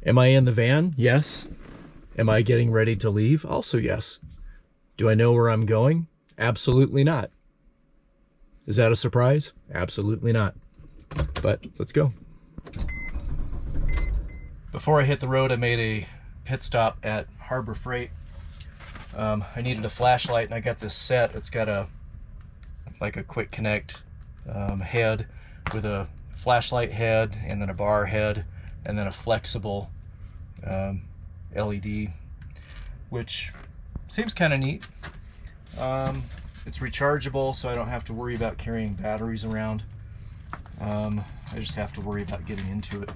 Am I in the van? Yes. Am I getting ready to leave? Also yes. Do I know where I'm going? Absolutely not. Is that a surprise? Absolutely not. But let's go. Before I hit the road, I made a pit stop at Harbor Freight. I needed a flashlight, and I got this set. It's got a quick connect head with a flashlight head, and then a bar head, and then a flexible LED, which seems kind of neat. It's rechargeable, so I don't have to worry about carrying batteries around. I just have to worry about getting into it.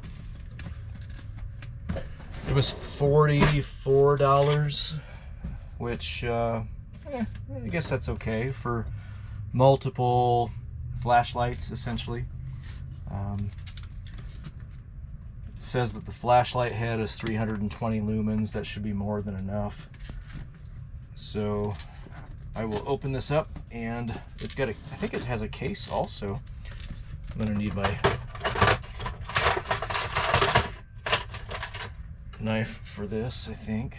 It was $44, which I guess that's okay for multiple flashlights, essentially. It says that the flashlight head is 320 lumens. That should be more than enough. So I will open this up, and it's got I think it has a case also. I'm gonna need my knife for this, I think.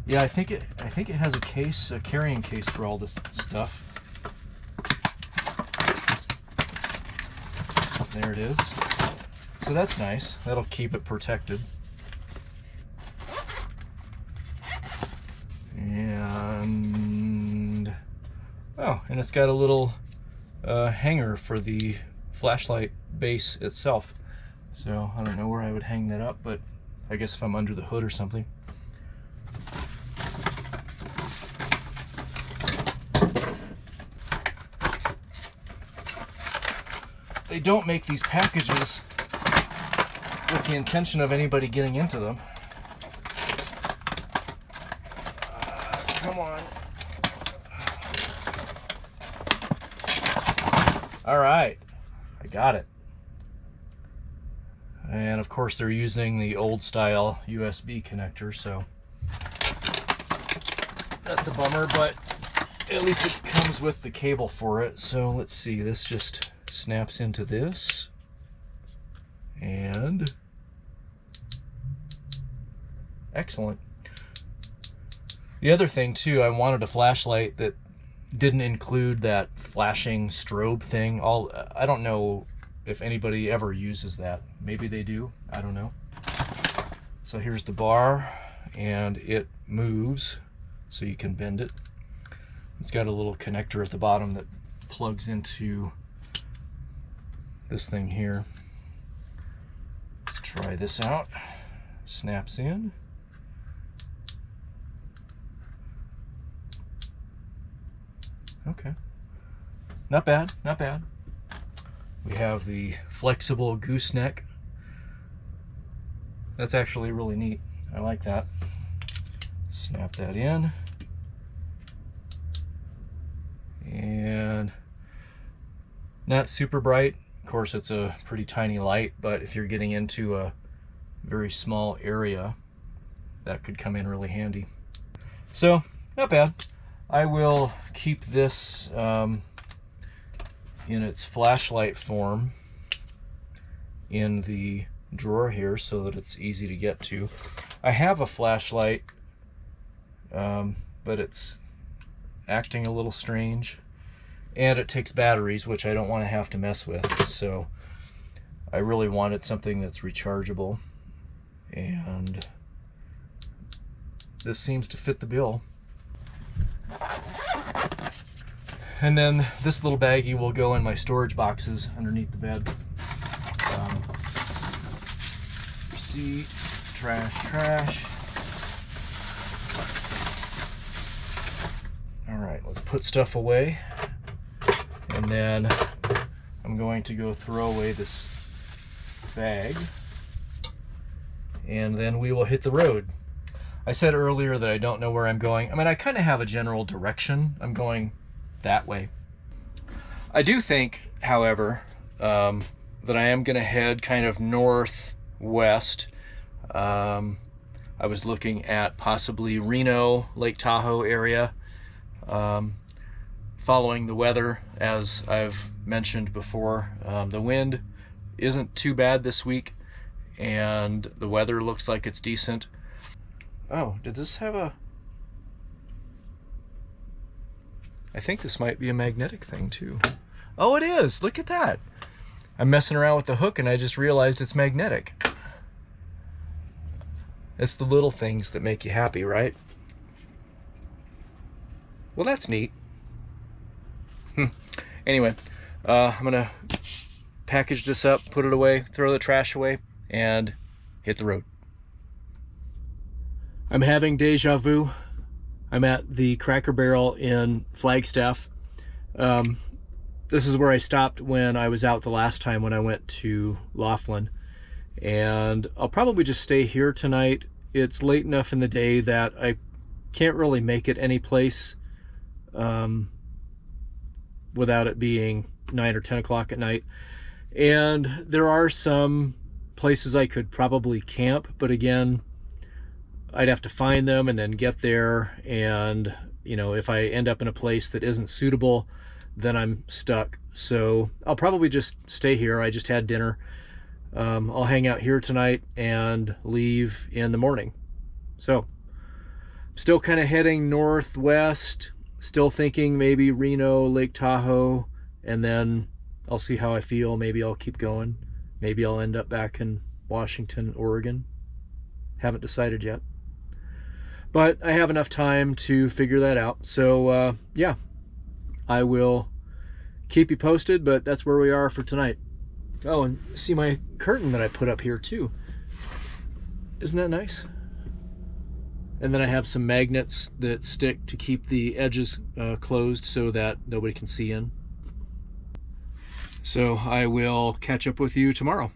Yeah, I think it has a case, a carrying case for all this stuff. There it is. So that's nice. That'll keep it protected. And oh, and it's got a little hanger for the flashlight base itself. So I don't know where I would hang that up, but I guess if I'm under the hood or something. They don't make these packages with the intention of anybody getting into them. Come on. All right, I got it. And of course they're using the old style USB connector, so that's a bummer, but at least it comes with the cable for it. So let's see, this just snaps into this, and excellent. The other thing too, I wanted a flashlight that didn't include that flashing strobe thing. I don't know if anybody ever uses that. Maybe they do, I don't know. So here's the bar, and it moves so you can bend it. It's got a little connector at the bottom that plugs into this thing here. Let's try this out. Snaps in. Okay, not bad, not bad. We have the flexible gooseneck. That's actually really neat. I like that. Snap that in. And not super bright. Of course, it's a pretty tiny light, but if you're getting into a very small area, that could come in really handy. So, not bad. I will keep this in its flashlight form in the drawer here so that it's easy to get to. I have a flashlight, but it's acting a little strange, and it takes batteries, which I don't want to have to mess with. So I really wanted something that's rechargeable, and this seems to fit the bill. And then this little baggie will go in my storage boxes underneath the bed. Receipt, trash. All right, let's put stuff away. And then I'm going to go throw away this bag. And then we will hit the road. I said earlier that I don't know where I'm going. I mean, I kind of have a general direction. I'm going that way. I do think, however, that I am going to head kind of northwest. I was looking at possibly Reno, Lake Tahoe area. following the weather, as I've mentioned before. The wind isn't too bad this week, and the weather looks like it's decent. Oh, did this have a... I think this might be a magnetic thing too. Oh, it is! Look at that! I'm messing around with the hook and I just realized it's magnetic. It's the little things that make you happy, right? Well, that's neat. Anyway, I'm gonna package this up, put it away, throw the trash away, and hit the road. I'm having deja vu. I'm at the Cracker Barrel in Flagstaff. This is where I stopped when I was out the last time when I went to Laughlin. And I'll probably just stay here tonight. It's late enough in the day that I can't really make it any place without it being 9 or 10 o'clock at night. And there are some places I could probably camp, but again, I'd have to find them and then get there. And, you know, if I end up in a place that isn't suitable, then I'm stuck. So I'll probably just stay here. I just had dinner. I'll hang out here tonight and leave in the morning. So still kind of heading northwest, still thinking maybe Reno, Lake Tahoe, and then I'll see how I feel. Maybe I'll keep going. Maybe I'll end up back in Washington, Oregon. Haven't decided yet. But I have enough time to figure that out. So yeah, I will keep you posted, but that's where we are for tonight. Oh, and see my curtain that I put up here too. Isn't that nice? And then I have some magnets that stick to keep the edges closed so that nobody can see in. So I will catch up with you tomorrow.